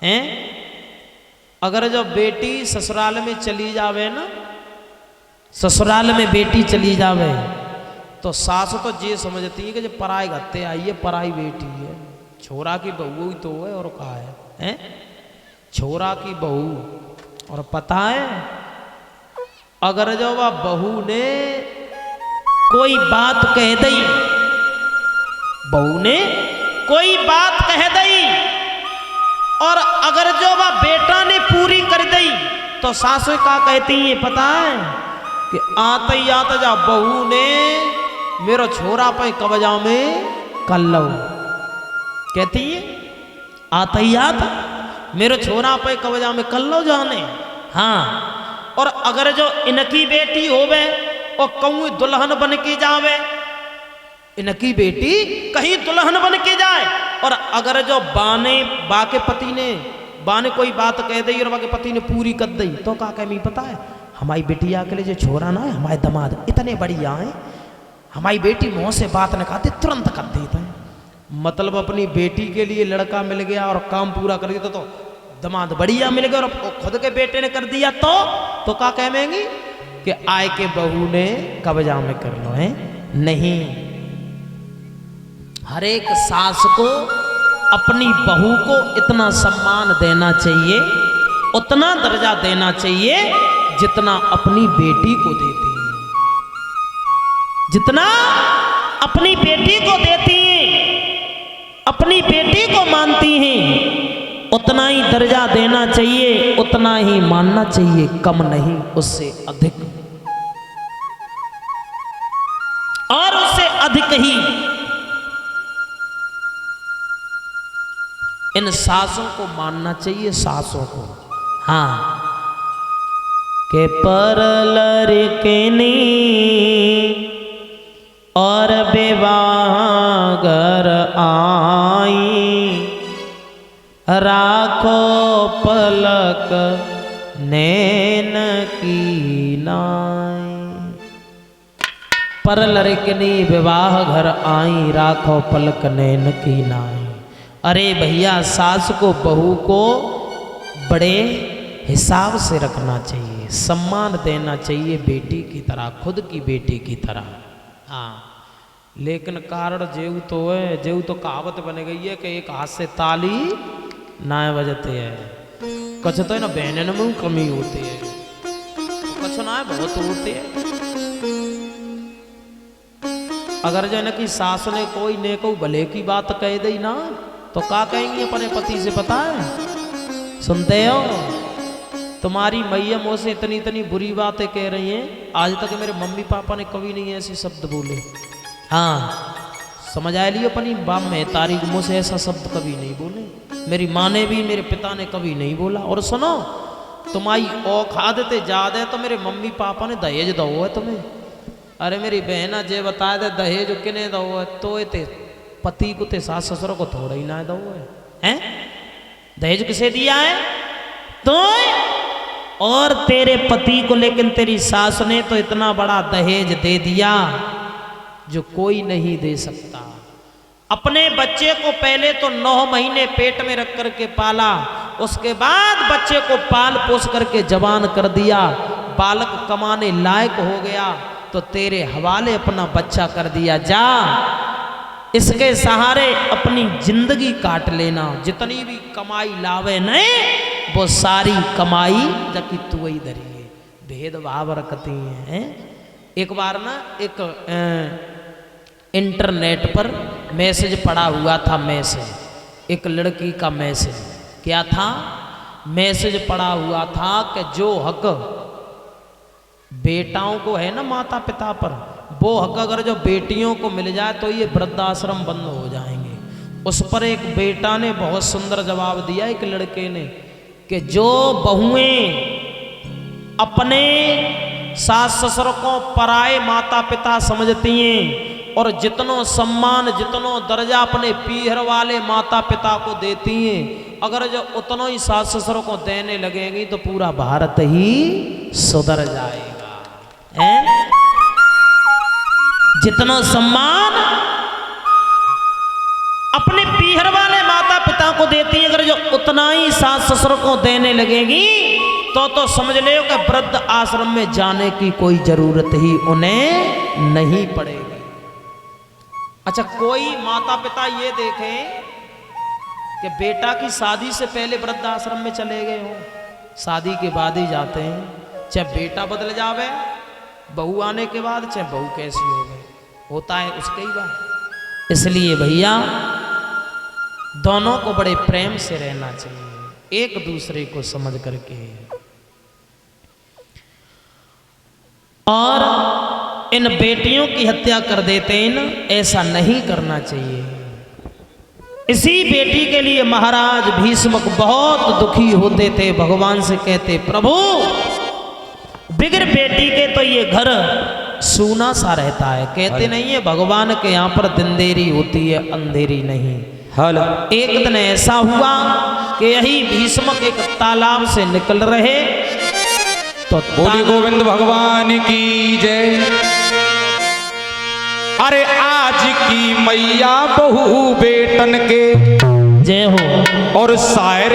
हैं? अगर जब बेटी ससुराल में चली जावे ना, ससुराल में बेटी चली जावे तो सास तो ये समझती है कि जब पराई घत्ते आई है, पराई बेटी है, छोरा की बहू ही तो है और कहा है, हैं? छोरा की बहू। और पता है अगर जब वह बहू ने कोई बात कह दी, बहू ने कोई बात कह दी और अगर जो वह बेटा ने पूरी कर दी तो सासू का कहती है पता है कि आते ही आते जा बहू ने मेरो छोरा पे कब्जा में कर लो, कहती है आते ही आता मेरो छोरा पे कब्जा में कर लो जाने। हाँ, और अगर जो इनकी बेटी होवे और कहूँ दुल्हन बन के जावे, इनकी बेटी कहीं दुल्हन बन के जाए और अगर जो बा के पति ने बाने कोई बात कह दी और बा के पति ने पूरी कर दी तो का कह मैं पता है हमारी बेटिया के लिए जो छोरा ना है, हमारे दामाद इतने बढ़िया हैं, हमारी बेटी मुँह से बात न खाते तुरंत कर देते हैं। मतलब अपनी बेटी के लिए लड़का मिल गया और काम पूरा कर दिया तो दामाद बढ़िया मिल गया और खुद के बेटे ने कर दिया तो क्या कहेंगी कि आय के बहू ने कब्जा में कर लो है। नहीं, हर एक सास को अपनी बहू को इतना सम्मान देना चाहिए, उतना दर्जा देना चाहिए जितना अपनी बेटी को देती है, जितना अपनी बेटी को देती हैं, अपनी बेटी को मानती हैं, उतना ही दर्जा देना चाहिए, उतना ही मानना चाहिए, कम नहीं उससे अधिक, और उससे अधिक ही। इन सासों को मानना चाहिए, सासों को। हाँ, के पर लड़के ने और विवाह घर आई, राखो पलक नैन की नाई। पर लड़कनी विवाह घर आई, राखो पलक नैन की नाई। अरे भैया, सास को बहू को बड़े हिसाब से रखना चाहिए, सम्मान देना चाहिए, बेटी की तरह, खुद की बेटी की तरह। हाँ, लेकिन कारण जेऊ तो है, जेऊ तो कहावत बन गई है कि एक हाथ से ताली ना बजते है। कुछ तो है ना बहनों में कमी होती है, कुछ ना बहुत होती है। अगर जो है कि सास ने कोई ने को भले की बात कह दी ना तो क्या कहेंगे अपने पति से पता है? सुनते हो, तुम्हारी मैया मुँह से इतनी इतनी बुरी बातें कह रही हैं, आज तक मेरे मम्मी पापा ने कभी नहीं ऐसे शब्द बोले। हाँ, समझ आए लियो, अपनी बाप में तारीख मुँह से ऐसा शब्द कभी नहीं बोले, मेरी माँ ने भी, मेरे पिता ने कभी नहीं बोला। और सुनो, तुम्हारी औखाद ते याद है तो मेरे मम्मी पापा ने दहेज दो है तुम्हें। अरे मेरी बहना जे बता दे दहेज किने दो है तो ते पति को ते सास ससुर को थोड़ा ही ना दो है, हैं? दहेज किसे दिया है? तो और तेरे पति को, लेकिन तेरी सास ने तो इतना बड़ा दहेज दे दिया जो कोई नहीं दे सकता। अपने बच्चे को पहले तो 9 महीने पेट में रख करके पाला, उसके बाद बच्चे को पाल पोस करके जवान कर दिया, बालक कमाने लायक हो गया तो तेरे हवाले अपना बच्चा कर दिया। जा, इसके सहारे अपनी जिंदगी काट लेना, जितनी भी कमाई लावे नहीं वो सारी कमाई जबकि तू ही धरी है। भेदभाव रखती हैं। एक बार ना एक इंटरनेट पर मैसेज पड़ा हुआ था, मैसेज, एक लड़की का मैसेज। क्या था? मैसेज पड़ा हुआ था कि जो हक बेटाओं को है ना माता पिता पर, वो हक अगर जो बेटियों को मिल जाए तो ये वृद्धाश्रम बंद हो जाएंगे। उस पर एक बेटा ने बहुत सुंदर जवाब दिया, एक लड़के ने, कि जो बहुएं अपने सास ससुर को पराए माता पिता समझती हैं और जितनो सम्मान जितनो दर्जा अपने पीहर वाले माता पिता को देती हैं, अगर जो उतनो ही सास ससुर को देने लगेंगी तो पूरा भारत ही सुधर जाएगा। हैं? जितना सम्मान अपने पीहर वाले माता पिता पिता को देती अगर जो उतना ही सास ससुर को देने लगेगी तो समझ ले कि वृद्ध आश्रम में जाने की कोई जरूरत ही उन्हें नहीं पड़ेगी। अच्छा, कोई माता पिता ये देखें कि बेटा की शादी से पहले वृद्ध आश्रम में चले गए हो, शादी के बाद ही जाते हैं, चाहे बेटा बदल जावे बहू आने के बाद, चाहे बहू कैसी हो गई, होता है उसके ही बात। इसलिए भैया दोनों को बड़े प्रेम से रहना चाहिए, एक दूसरे को समझ करके, और इन बेटियों की हत्या कर देते हैं ना, ऐसा नहीं करना चाहिए। इसी बेटी के लिए महाराज भीष्मक बहुत दुखी होते थे, भगवान से कहते प्रभु बिगर बेटी के तो ये घर सूना सा रहता है। कहते नहीं है भगवान के यहाँ पर दिंदेरी होती है, अंधेरी नहीं। हेलो। एक दिन ऐसा हुआ कि यही भीष्मक एक तालाब से निकल रहे तो बोली गोविंद भगवान की जय। अरे आज की मैया बहू बेटन के जय हो। और शायर